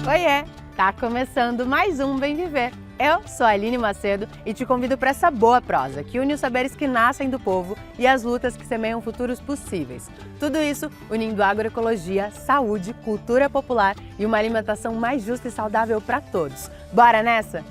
Oiê! Tá começando mais um Bem Viver. Eu sou a Aline Macedo e te convido para essa boa prosa que une os saberes que nascem do povo e as lutas que semeiam futuros possíveis. Tudo isso unindo agroecologia, saúde, cultura popular e uma alimentação mais justa e saudável para todos. Bora nessa?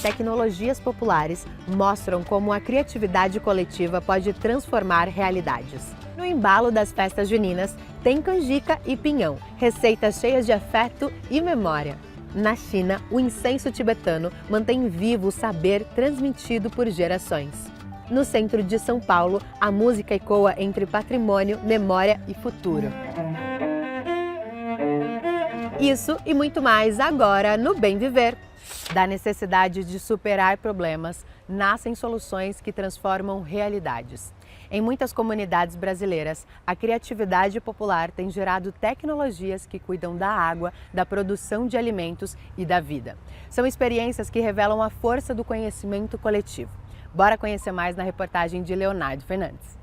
Tecnologias populares mostram como a criatividade coletiva pode transformar realidades. No embalo das festas juninas, tem canjica e pinhão, receitas cheias de afeto e memória. Na China, o incenso tibetano mantém vivo o saber transmitido por gerações. No centro de São Paulo, a música ecoa entre patrimônio, memória e futuro. Isso e muito mais agora no Bem Viver. Da necessidade de superar problemas, nascem soluções que transformam realidades. Em muitas comunidades brasileiras, a criatividade popular tem gerado tecnologias que cuidam da água, da produção de alimentos e da vida. São experiências que revelam a força do conhecimento coletivo. Bora conhecer mais na reportagem de Leonardo Fernandes.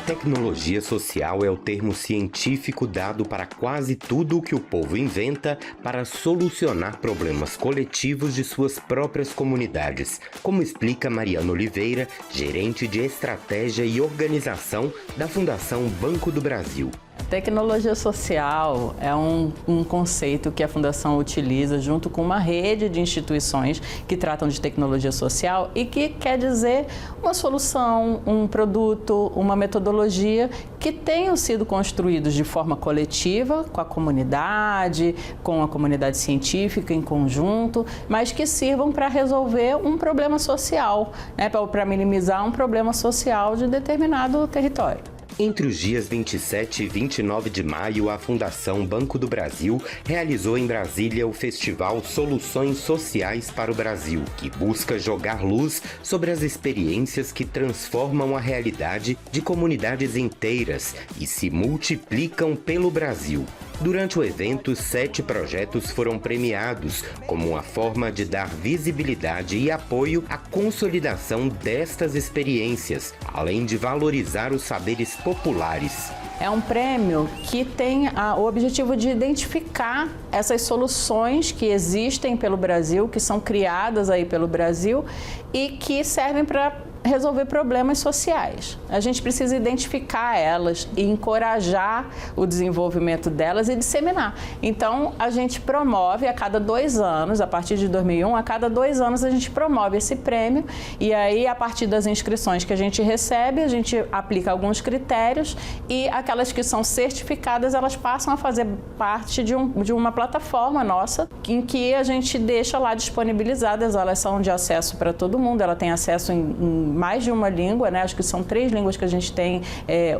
Tecnologia social é o termo científico dado para quase tudo o que o povo inventa para solucionar problemas coletivos de suas próprias comunidades, como explica Mariana Oliveira, gerente de estratégia e organização da Fundação Banco do Brasil. Tecnologia social é um conceito que a Fundação utiliza junto com uma rede de instituições que tratam de tecnologia social e que quer dizer uma solução, um produto, uma metodologia que tenham sido construídos de forma coletiva, com a comunidade científica em conjunto, mas que sirvam para resolver um problema social, né, para minimizar um problema social de determinado território. Entre os dias 27 e 29 de maio, a Fundação Banco do Brasil realizou em Brasília o festival Soluções Sociais para o Brasil, que busca jogar luz sobre as experiências que transformam a realidade de comunidades inteiras e se multiplicam pelo Brasil. Durante o evento, 7 projetos foram premiados como uma forma de dar visibilidade e apoio à consolidação destas experiências, além de valorizar os saberes populares. É um prêmio que tem o objetivo de identificar essas soluções que existem pelo Brasil, que são criadas aí pelo Brasil e que servem para resolver problemas sociais. A gente precisa identificar elas e encorajar o desenvolvimento delas e disseminar. Então, a gente promove a cada 2 anos, a partir de 2001, a cada 2 anos a gente promove esse prêmio e aí, a partir das inscrições que a gente recebe, a gente aplica alguns critérios e aquelas que são certificadas, elas passam a fazer parte de uma plataforma nossa em que a gente deixa lá disponibilizadas, elas são de acesso para todo mundo, ela tem acesso em mais de uma língua, né? Acho que são 3 línguas que a gente tem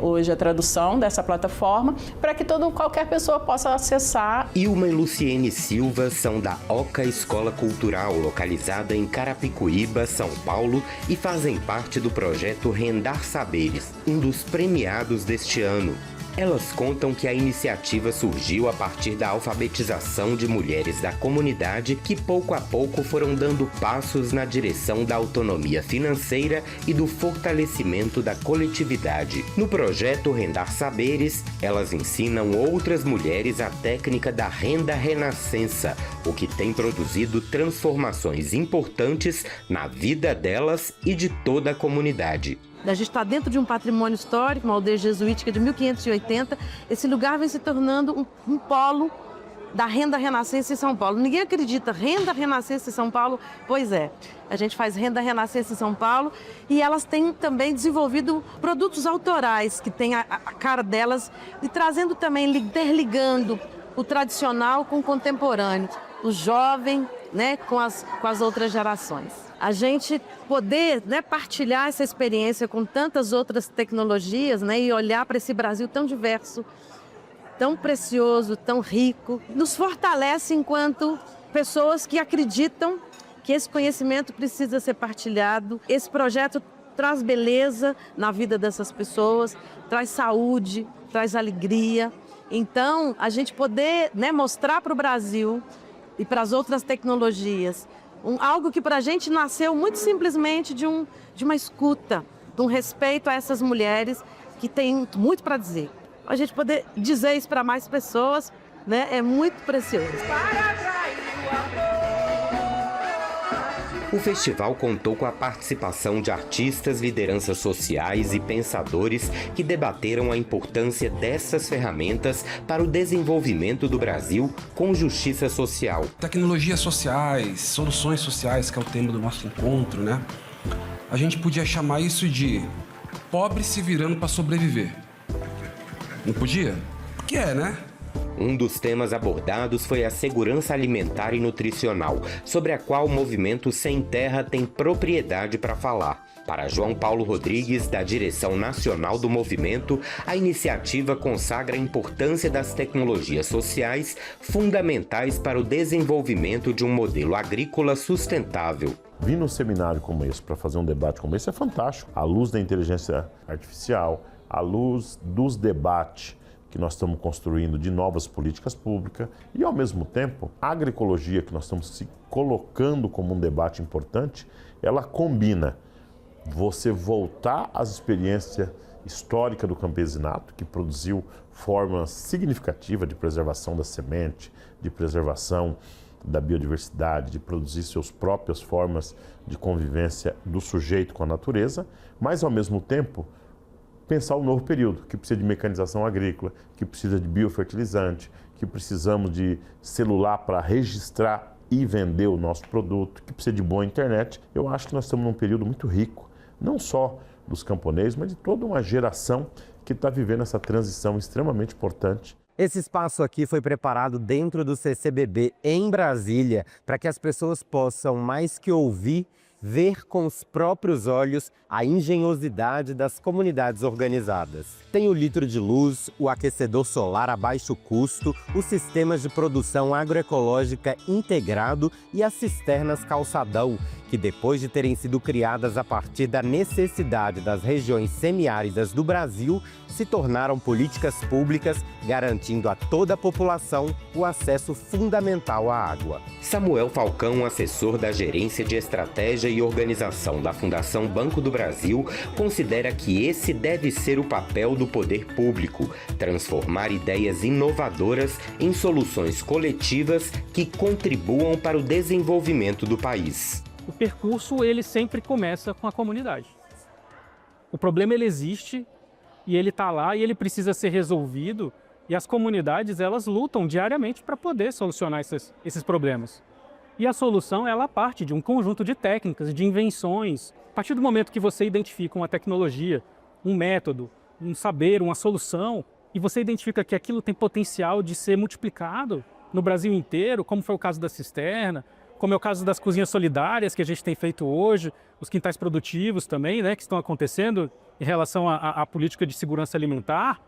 hoje a tradução dessa plataforma, para que qualquer pessoa possa acessar. Ilma e Luciene Silva são da Oca Escola Cultural, localizada em Carapicuíba, São Paulo, e fazem parte do projeto Rendar Saberes, um dos premiados deste ano. Elas contam que a iniciativa surgiu a partir da alfabetização de mulheres da comunidade que pouco a pouco foram dando passos na direção da autonomia financeira e do fortalecimento da coletividade. No projeto Rendar Saberes, elas ensinam outras mulheres a técnica da renda renascença, o que tem produzido transformações importantes na vida delas e de toda a comunidade. A gente está dentro de um patrimônio histórico, uma aldeia jesuítica de 1580. Esse lugar vem se tornando um polo da renda renascença em São Paulo. Ninguém acredita, renda renascença em São Paulo? Pois é, a gente faz renda renascença em São Paulo e elas têm também desenvolvido produtos autorais que têm a cara delas e trazendo também, interligando o tradicional com o contemporâneo, o jovem, né, com as outras gerações. A gente poder, né, partilhar essa experiência com tantas outras tecnologias, né, e olhar para esse Brasil tão diverso, tão precioso, tão rico, nos fortalece enquanto pessoas que acreditam que esse conhecimento precisa ser partilhado. Esse projeto traz beleza na vida dessas pessoas, traz saúde, traz alegria. Então, a gente poder, né, mostrar para o Brasil e para as outras tecnologias algo que para a gente nasceu muito simplesmente de uma escuta, de um respeito a essas mulheres que têm muito para dizer. A gente poder dizer isso para mais pessoas, né? É muito precioso. O festival contou com a participação de artistas, lideranças sociais e pensadores que debateram a importância dessas ferramentas para o desenvolvimento do Brasil com justiça social. Tecnologias sociais, soluções sociais, que é o tema do nosso encontro, né? A gente podia chamar isso de pobre se virando para sobreviver. Não podia? Que é, né? Um dos temas abordados foi a segurança alimentar e nutricional, sobre a qual o movimento Sem Terra tem propriedade para falar. Para João Paulo Rodrigues, da direção nacional do movimento, a iniciativa consagra a importância das tecnologias sociais fundamentais para o desenvolvimento de um modelo agrícola sustentável. Vir num seminário como esse para fazer um debate como esse é fantástico. À luz da inteligência artificial, à luz dos debates que nós estamos construindo de novas políticas públicas e, ao mesmo tempo, a agroecologia que nós estamos se colocando como um debate importante, ela combina você voltar às experiências históricas do campesinato, que produziu formas significativas de preservação da semente, de preservação da biodiversidade, de produzir suas próprias formas de convivência do sujeito com a natureza, mas, ao mesmo tempo, pensar o novo período, que precisa de mecanização agrícola, que precisa de biofertilizante, que precisamos de celular para registrar e vender o nosso produto, que precisa de boa internet. Eu acho que nós estamos num período muito rico, não só dos camponeses, mas de toda uma geração que está vivendo essa transição extremamente importante. Esse espaço aqui foi preparado dentro do CCBB em Brasília, para que as pessoas possam, mais que ouvir, ver com os próprios olhos a engenhosidade das comunidades organizadas. Tem o litro de luz, o aquecedor solar a baixo custo, os sistemas de produção agroecológica integrado e as cisternas calçadão, que depois de terem sido criadas a partir da necessidade das regiões semiáridas do Brasil, se tornaram políticas públicas garantindo a toda a população o acesso fundamental à água. Samuel Falcão, assessor da Gerência de Estratégia e Organização da Fundação Banco do Brasil, considera que esse deve ser o papel do poder público, transformar ideias inovadoras em soluções coletivas que contribuam para o desenvolvimento do país. O percurso, ele sempre começa com a comunidade. O problema, ele existe e ele está lá e ele precisa ser resolvido, e as comunidades, elas lutam diariamente para poder solucionar esses problemas. E a solução, ela parte de um conjunto de técnicas, de invenções. A partir do momento que você identifica uma tecnologia, um método, um saber, uma solução, e você identifica que aquilo tem potencial de ser multiplicado no Brasil inteiro, como foi o caso da cisterna, como é o caso das cozinhas solidárias que a gente tem feito hoje, os quintais produtivos também, né, que estão acontecendo em relação à política de segurança alimentar,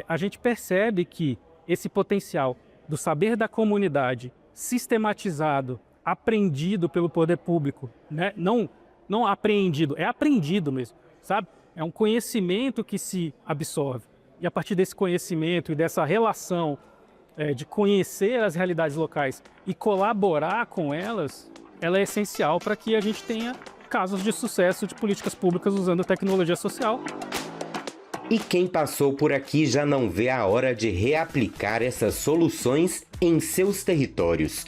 a gente percebe que esse potencial do saber da comunidade sistematizado, aprendido pelo poder público, né, não apreendido, é aprendido mesmo, sabe? É um conhecimento que se absorve. E a partir desse conhecimento e dessa relação de conhecer as realidades locais e colaborar com elas, ela é essencial para que a gente tenha casos de sucesso de políticas públicas usando tecnologia social. E quem passou por aqui já não vê a hora de reaplicar essas soluções em seus territórios.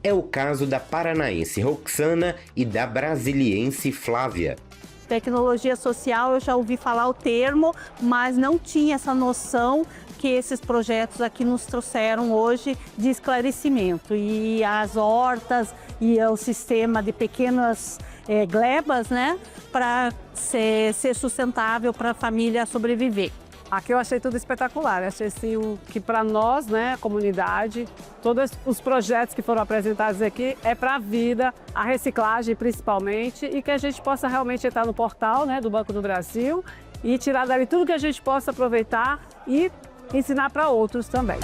É o caso da paranaense Roxana e da brasiliense Flávia. Tecnologia social, eu já ouvi falar o termo, mas não tinha essa noção que esses projetos aqui nos trouxeram hoje de esclarecimento. E as hortas e o sistema de pequenas glebas, né, para ser sustentável para a família sobreviver. Aqui eu achei tudo espetacular, achei assim, que para nós, né, a comunidade, todos os projetos que foram apresentados aqui é para a vida, a reciclagem principalmente, e que a gente possa realmente entrar no portal, né, do Banco do Brasil e tirar dali tudo que a gente possa aproveitar e ensinar para outros também.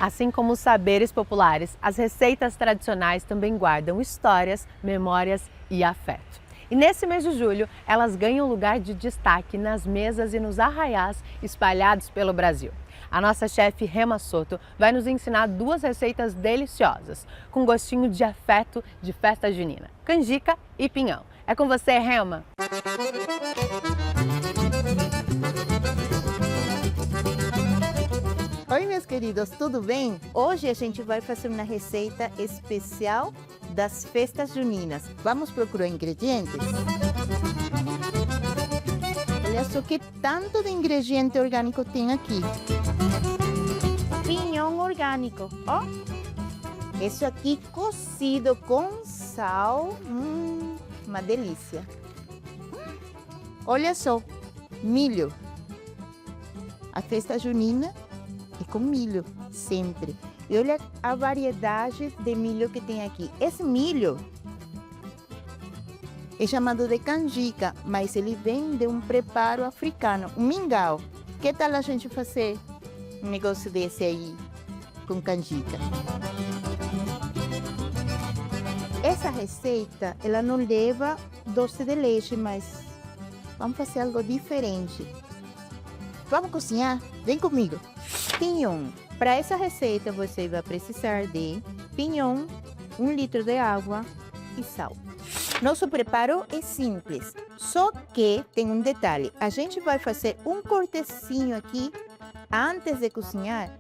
Assim como os saberes populares, as receitas tradicionais também guardam histórias, memórias e afeto. E nesse mês de julho, elas ganham lugar de destaque nas mesas e nos arraiais espalhados pelo Brasil. A nossa chefe Rema Soto vai nos ensinar duas receitas deliciosas, com gostinho de afeto de festa junina: canjica e pinhão. É com você, Rema. Oi, meus queridos, tudo bem? Hoje a gente vai fazer uma receita especial das festas juninas. Vamos procurar ingredientes? Olha só que tanto de ingrediente orgânico tem aqui. Pinhão orgânico, ó. Isso aqui cozido com sal, uma delícia. Olha só, milho. A festa junina é com milho, sempre. E olha a variedade de milho que tem aqui. Esse milho é chamado de canjica, mas ele vem de um preparo africano, um mingau. Que tal a gente fazer um negócio desse aí com canjica? Essa receita, ela não leva doce de leite, mas vamos fazer algo diferente. Vamos cozinhar? Vem comigo. Pinhão. Para essa receita, você vai precisar de pinhão, 1 litro de água e sal. Nosso preparo é simples, só que tem um detalhe. A gente vai fazer um cortezinho aqui antes de cozinhar,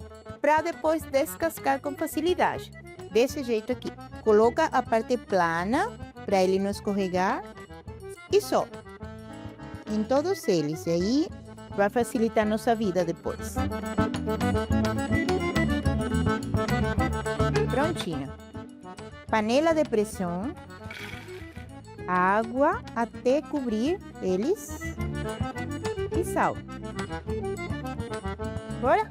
para depois descascar com facilidade. Desse jeito aqui. Coloca a parte plana, para ele não escorregar, e só. Em todos eles, e aí vai facilitar nossa vida depois. Prontinho. Panela de pressão, água até cobrir eles e sal. Bora?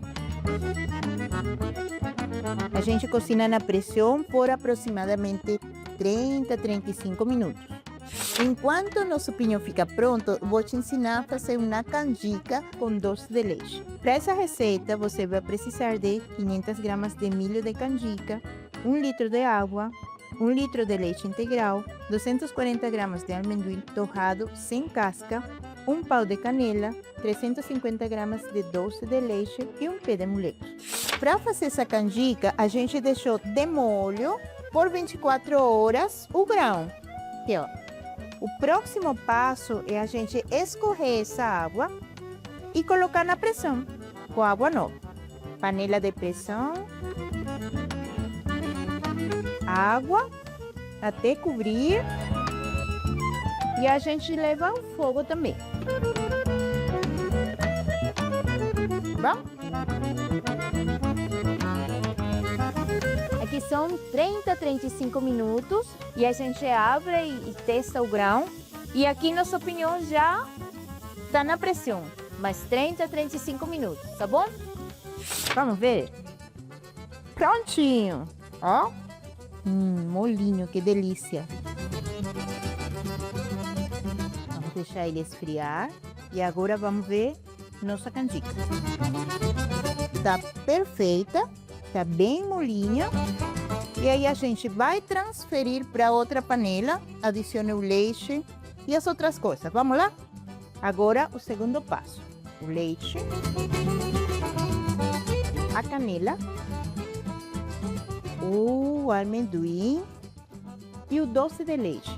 A gente cocina na pressão por aproximadamente 30 a 35 minutos. Enquanto nosso pinhão fica pronto, vou te ensinar a fazer uma canjica com doce de leite. Para essa receita, você vai precisar de 500 gramas de milho de canjica, 1 litro de água, 1 litro de leite integral, 240 gramas de amendoim torrado sem casca, um pau de canela, 350 gramas de doce de leite e um pé de moleque. Para fazer essa canjica, a gente deixou de molho por 24 horas o grão. Aqui, ó. O próximo passo é a gente escorrer essa água e colocar na pressão com água nova. Panela de pressão, água até cobrir e a gente leva ao fogo também. Bom? Aqui são 30 a 35 minutos e a gente abre e testa o grão. E aqui nosso pinhão já está na pressão, mais 30 a 35 minutos, tá bom? Vamos ver? Prontinho, ó. Molinho, que delícia. Vamos deixar ele esfriar e agora vamos ver nossa canjica. Tá perfeita. Tá bem molinha. E aí a gente vai transferir para outra panela, adicione o leite e as outras coisas. Vamos lá? Agora o segundo passo. O leite, a canela, o amendoim e o doce de leite.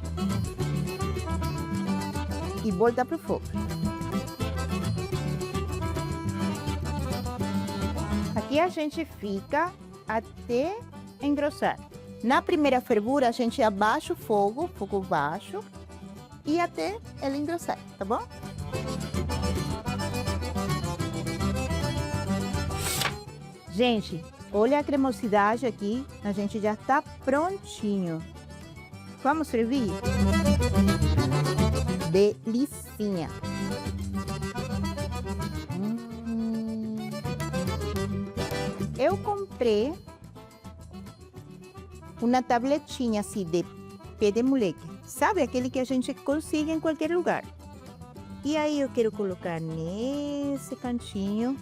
E volta para o fogo. Aqui a gente fica até engrossar. Na primeira fervura, a gente abaixa o fogo baixo, e até ela engrossar, tá bom? Gente, olha a cremosidade aqui, a gente já tá prontinho. Vamos servir? Delicinha! Eu comprei uma tabletinha assim de pé de moleque. Sabe aquele que a gente consegue em qualquer lugar. E aí eu quero colocar nesse cantinho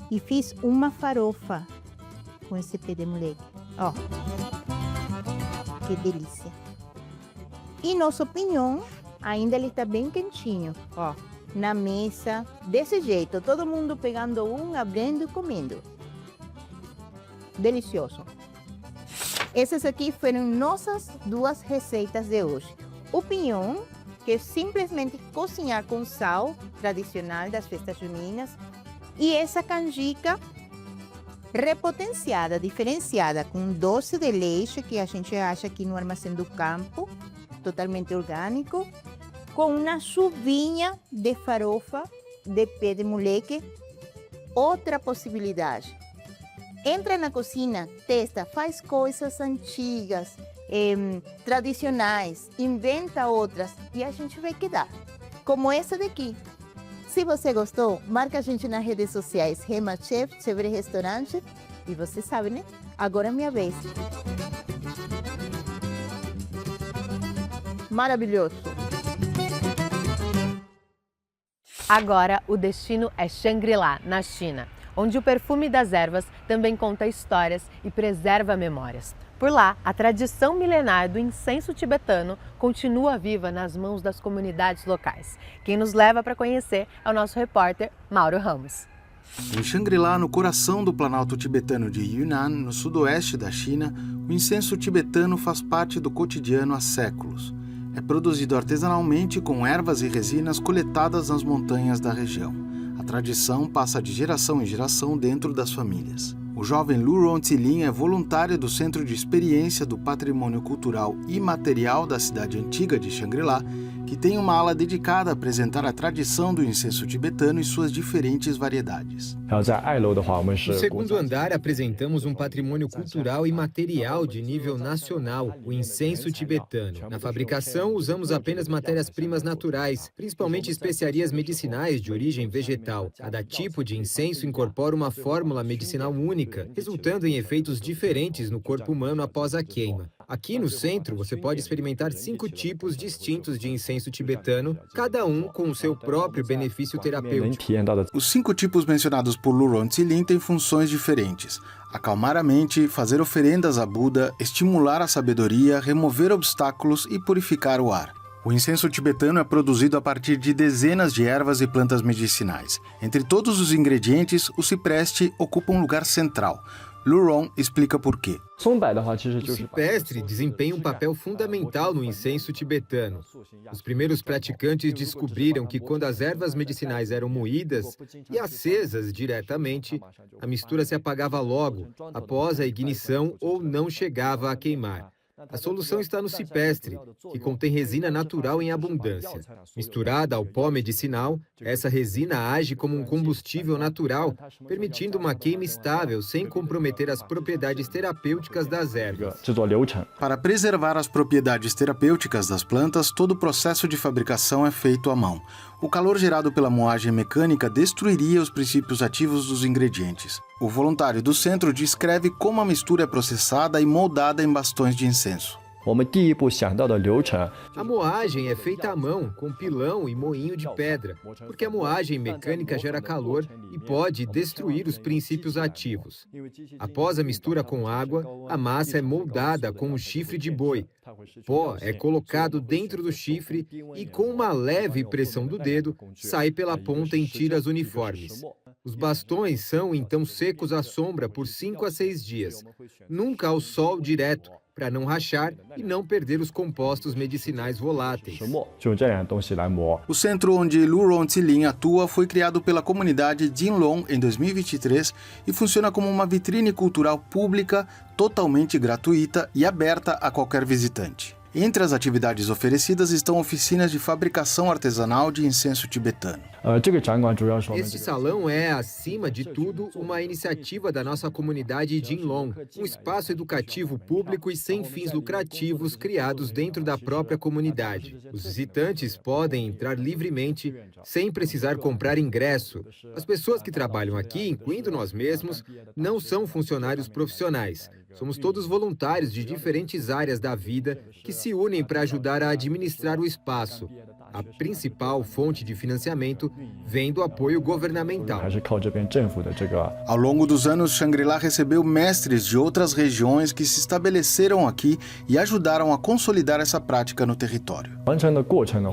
e fiz uma farofa com esse pé de moleque. Ó, que delícia. E nosso pinhão ainda ele está bem quentinho, ó, na mesa, desse jeito, todo mundo pegando um, abrindo e comendo. Delicioso. Essas aqui foram nossas duas receitas de hoje. O pinhão, que é simplesmente cozinhar com sal, tradicional das festas juninas, e essa canjica repotenciada, diferenciada, com doce de leite, que a gente acha aqui no Armazém do Campo, totalmente orgânico, com uma chuvinha de farofa de pé de moleque. Outra possibilidade. Entra na cozinha, testa, faz coisas antigas, tradicionais, inventa outras e a gente vai quedar. Como essa daqui. Se você gostou, marca a gente nas redes sociais, Rema Chef, Chevre Restaurante. E você sabe, né? Agora é minha vez. Maravilhoso. Agora, o destino é Shangri-La, na China, onde o perfume das ervas também conta histórias e preserva memórias. Por lá, a tradição milenar do incenso tibetano continua viva nas mãos das comunidades locais. Quem nos leva para conhecer é o nosso repórter Mauro Ramos. Em Shangri-La, no coração do Planalto Tibetano de Yunnan, no sudoeste da China, o incenso tibetano faz parte do cotidiano há séculos. É produzido artesanalmente com ervas e resinas coletadas nas montanhas da região. A tradição passa de geração em geração dentro das famílias. O jovem Luron Tsilin é voluntário do Centro de Experiência do Patrimônio Cultural Imaterial da cidade antiga de Shangri-La, que tem uma ala dedicada a apresentar a tradição do incenso tibetano e suas diferentes variedades. No segundo andar, apresentamos um patrimônio cultural e material de nível nacional, o incenso tibetano. Na fabricação, usamos apenas matérias-primas naturais, principalmente especiarias medicinais de origem vegetal. Cada tipo de incenso incorpora uma fórmula medicinal única, resultando em efeitos diferentes no corpo humano após a queima. Aqui no centro, você pode experimentar 5 tipos distintos de incenso tibetano, cada um com o seu próprio benefício terapêutico. Os 5 tipos mencionados por Luron Tsilin têm funções diferentes: acalmar a mente, fazer oferendas a Buda, estimular a sabedoria, remover obstáculos e purificar o ar. O incenso tibetano é produzido a partir de dezenas de ervas e plantas medicinais. Entre todos os ingredientes, o cipreste ocupa um lugar central. Luron explica por quê. O cipreste desempenha um papel fundamental no incenso tibetano. Os primeiros praticantes descobriram que quando as ervas medicinais eram moídas e acesas diretamente, a mistura se apagava logo, após a ignição, ou não chegava a queimar. A solução está no cipreste, que contém resina natural em abundância. Misturada ao pó medicinal, essa resina age como um combustível natural, permitindo uma queima estável sem comprometer as propriedades terapêuticas das ervas. Para preservar as propriedades terapêuticas das plantas, todo o processo de fabricação é feito à mão. O calor gerado pela moagem mecânica destruiria os princípios ativos dos ingredientes. O voluntário do centro descreve como a mistura é processada e moldada em bastões de incenso. A moagem é feita à mão, com pilão e moinho de pedra, porque a moagem mecânica gera calor e pode destruir os princípios ativos. Após a mistura com água, a massa é moldada com um chifre de boi. Pó é colocado dentro do chifre e, com uma leve pressão do dedo, sai pela ponta em tiras uniformes. Os bastões são então secos à sombra por 5 a 6 dias, nunca ao sol direto, para não rachar e não perder os compostos medicinais voláteis. O centro onde Luron Tsilin atua foi criado pela comunidade Jinlong em 2023 e funciona como uma vitrine cultural pública totalmente gratuita e aberta a qualquer visitante. Entre as atividades oferecidas estão oficinas de fabricação artesanal de incenso tibetano. Este salão é, acima de tudo, uma iniciativa da nossa comunidade Jinlong, um espaço educativo público e sem fins lucrativos criados dentro da própria comunidade. Os visitantes podem entrar livremente, sem precisar comprar ingresso. As pessoas que trabalham aqui, incluindo nós mesmos, não são funcionários profissionais. Somos todos voluntários de diferentes áreas da vida que se unem para ajudar a administrar o espaço. A principal fonte de financiamento vem do apoio governamental. Ao longo dos anos, Shangri-La recebeu mestres de outras regiões que se estabeleceram aqui e ajudaram a consolidar essa prática no território.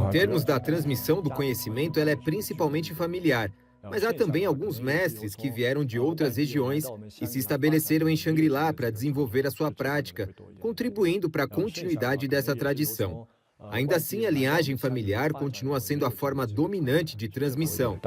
Em termos da transmissão do conhecimento, ela é principalmente familiar. Mas há também alguns mestres que vieram de outras regiões e se estabeleceram em Shangri-La para desenvolver a sua prática, contribuindo para a continuidade dessa tradição. Ainda assim, a linhagem familiar continua sendo a forma dominante de transmissão.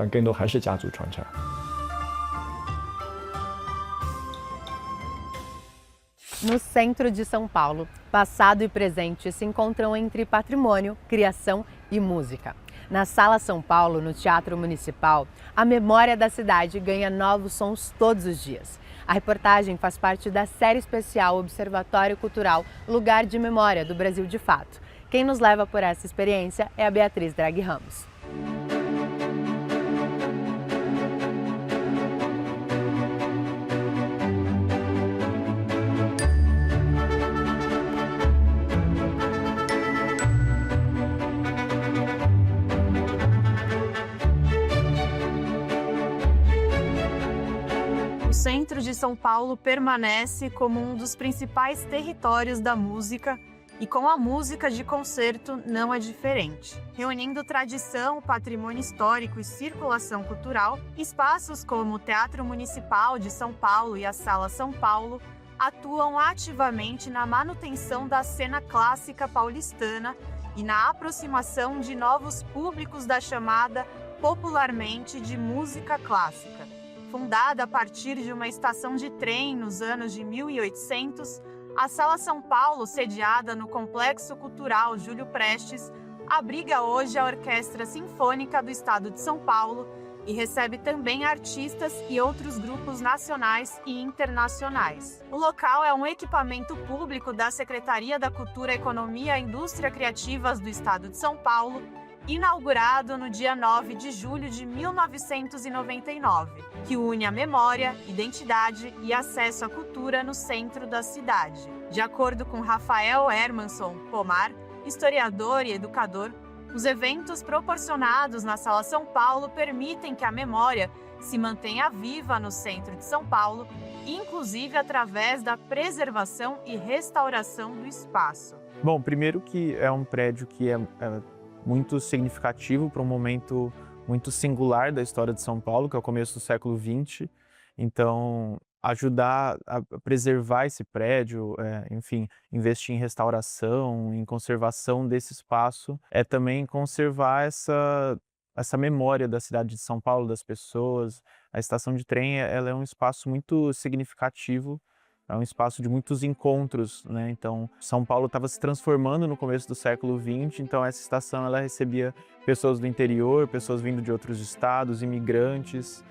No centro de São Paulo, passado e presente se encontram entre patrimônio, criação e música. Na Sala São Paulo, no Teatro Municipal, a memória da cidade ganha novos sons todos os dias. A reportagem faz parte da série especial Observatório Cultural Lugar de Memória do Brasil de Fato. Quem nos leva por essa experiência é a Beatriz Draghi Ramos. O centro de São Paulo permanece como um dos principais territórios da música e com a música de concerto não é diferente. Reunindo tradição, patrimônio histórico e circulação cultural, espaços como o Teatro Municipal de São Paulo e a Sala São Paulo atuam ativamente na manutenção da cena clássica paulistana e na aproximação de novos públicos da chamada popularmente de música clássica. Fundada a partir de uma estação de trem nos anos de 1800, a Sala São Paulo, sediada no Complexo Cultural Júlio Prestes, abriga hoje a Orquestra Sinfônica do Estado de São Paulo e recebe também artistas e outros grupos nacionais e internacionais. O local é um equipamento público da Secretaria da Cultura, Economia e Indústria Criativas do Estado de São Paulo, inaugurado no dia 9 de julho de 1999, que une a memória, identidade e acesso à cultura no centro da cidade. De acordo com Rafael Hermanson Pomar, historiador e educador, os eventos proporcionados na Sala São Paulo permitem que a memória se mantenha viva no centro de São Paulo, inclusive através da preservação e restauração do espaço. Bom, primeiro que é um prédio que é muito significativo para um momento muito singular da história de São Paulo, que é o começo do século XX. Então, ajudar a preservar esse prédio, enfim, investir em restauração, em conservação desse espaço, é também conservar essa memória da cidade de São Paulo, das pessoas. A estação de trem, ela é um espaço muito significativo, é um espaço de muitos encontros, né? Então, São Paulo estava se transformando no começo do século XX, então essa estação ela recebia pessoas do interior, pessoas vindo de outros estados, imigrantes.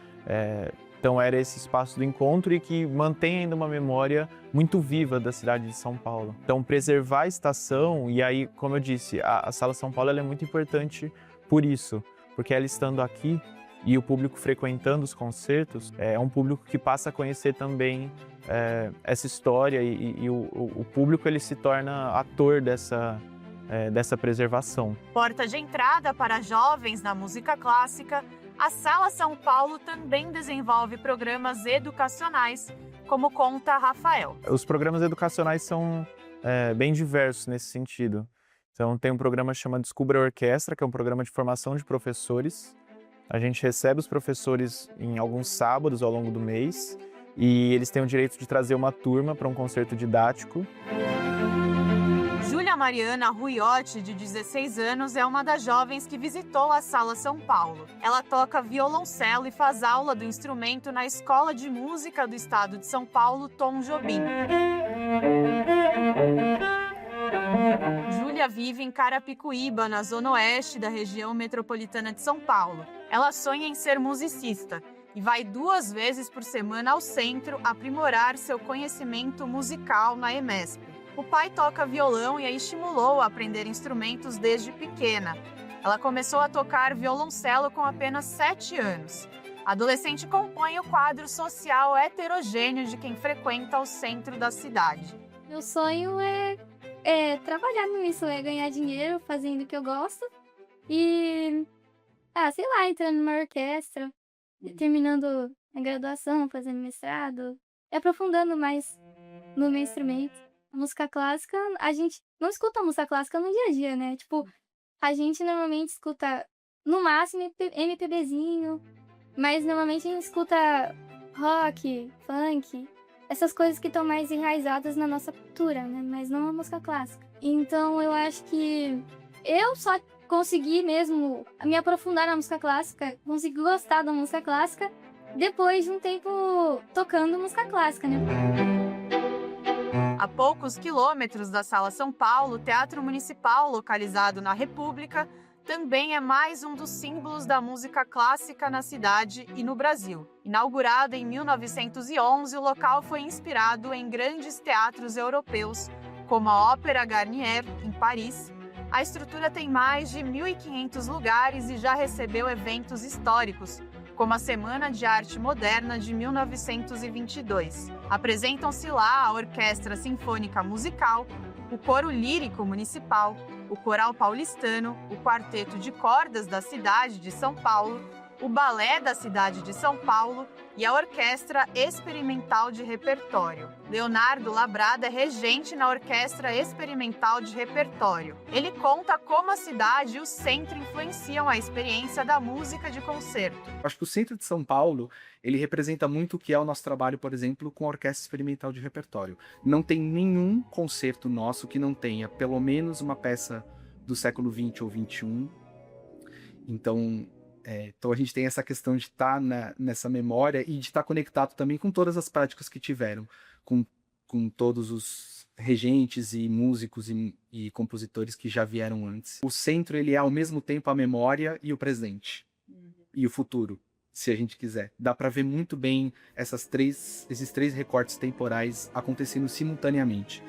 Então era esse espaço do encontro e que mantém ainda uma memória muito viva da cidade de São Paulo. Então preservar a estação, e aí, como eu disse, a Sala São Paulo ela é muito importante por isso, porque ela estando aqui e o público frequentando os concertos, é um público que passa a conhecer também essa história e o público ele se torna ator dessa preservação. Porta de entrada para jovens na música clássica, a Sala São Paulo também desenvolve programas educacionais, como conta Rafael. Os programas educacionais são bem diversos nesse sentido. Então tem um programa chamado Descubra a Orquestra, que é um programa de formação de professores. A gente recebe os professores em alguns sábados ao longo do mês e eles têm o direito de trazer uma turma para um concerto didático. Júlia Mariana Ruiotti, de 16 anos, é uma das jovens que visitou a Sala São Paulo. Ela toca violoncelo e faz aula do instrumento na Escola de Música do Estado de São Paulo, Tom Jobim. Júlia vive em Carapicuíba, na zona oeste da região metropolitana de São Paulo. Ela sonha em ser musicista e vai 2 vezes por semana ao centro aprimorar seu conhecimento musical na EMESP. O pai toca violão e a estimulou a aprender instrumentos desde pequena. Ela começou a tocar violoncelo com apenas 7 anos. A adolescente compõe o quadro social heterogêneo de quem frequenta o centro da cidade. Meu sonho é trabalhar nisso, é ganhar dinheiro fazendo o que eu gosto e, sei lá, entrando numa orquestra, terminando a graduação, fazendo mestrado, e aprofundando mais no meu instrumento. A música clássica, a gente não escuta música clássica no dia a dia, né? Tipo, a gente normalmente escuta, no máximo, MPBzinho, mas normalmente a gente escuta rock, funk, essas coisas que estão mais enraizadas na nossa cultura, né? Mas não a música clássica. Então eu acho que eu só consegui mesmo me aprofundar na música clássica, consegui gostar da música clássica depois de um tempo tocando música clássica, né? A poucos quilômetros da Sala São Paulo, o Teatro Municipal, localizado na República, também é mais um dos símbolos da música clássica na cidade e no Brasil. Inaugurado em 1911, o local foi inspirado em grandes teatros europeus, como a Ópera Garnier, em Paris. A estrutura tem mais de 1.500 lugares e já recebeu eventos históricos, como a Semana de Arte Moderna de 1922. Apresentam-se lá a Orquestra Sinfônica Musical, o Coro Lírico Municipal, o Coral Paulistano, o Quarteto de Cordas da cidade de São Paulo, o Balé da cidade de São Paulo e a Orquestra Experimental de Repertório. Leonardo Labrada é regente na Orquestra Experimental de Repertório. Ele conta como a cidade e o centro influenciam a experiência da música de concerto. Acho que o centro de São Paulo, ele representa muito o que é o nosso trabalho, por exemplo, com a Orquestra Experimental de Repertório. Não tem nenhum concerto nosso que não tenha pelo menos uma peça do século XX ou XXI. Então a gente tem essa questão de estar nessa memória e de estar conectado também com todas as práticas que tiveram, com todos os regentes e músicos e compositores que já vieram antes. O centro, ele é ao mesmo tempo a memória e o presente, e o futuro, se a gente quiser. Dá para ver muito bem esses três recortes temporais acontecendo simultaneamente.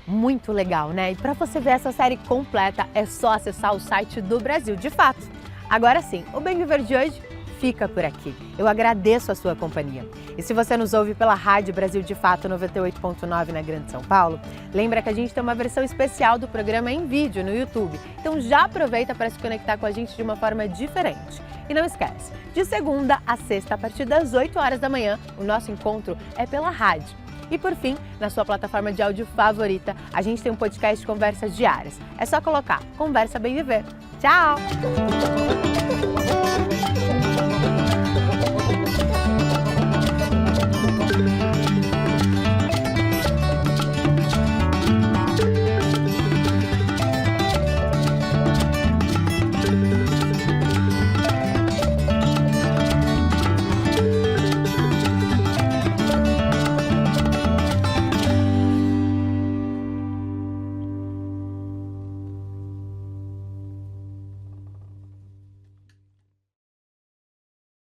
Muito legal, né? E para você ver essa série completa, é só acessar o site do Brasil de Fato. Agora sim, o Bem Viver de hoje fica por aqui. Eu agradeço a sua companhia. E se você nos ouve pela Rádio Brasil de Fato 98.9 na Grande São Paulo, lembra que a gente tem uma versão especial do programa em vídeo no YouTube. Então já aproveita para se conectar com a gente de uma forma diferente. E não esquece, de segunda a sexta, a partir das 8 horas da manhã, o nosso encontro é pela rádio. E por fim, na sua plataforma de áudio favorita, a gente tem um podcast de conversas diárias. É só colocar Conversa Bem Viver. Tchau!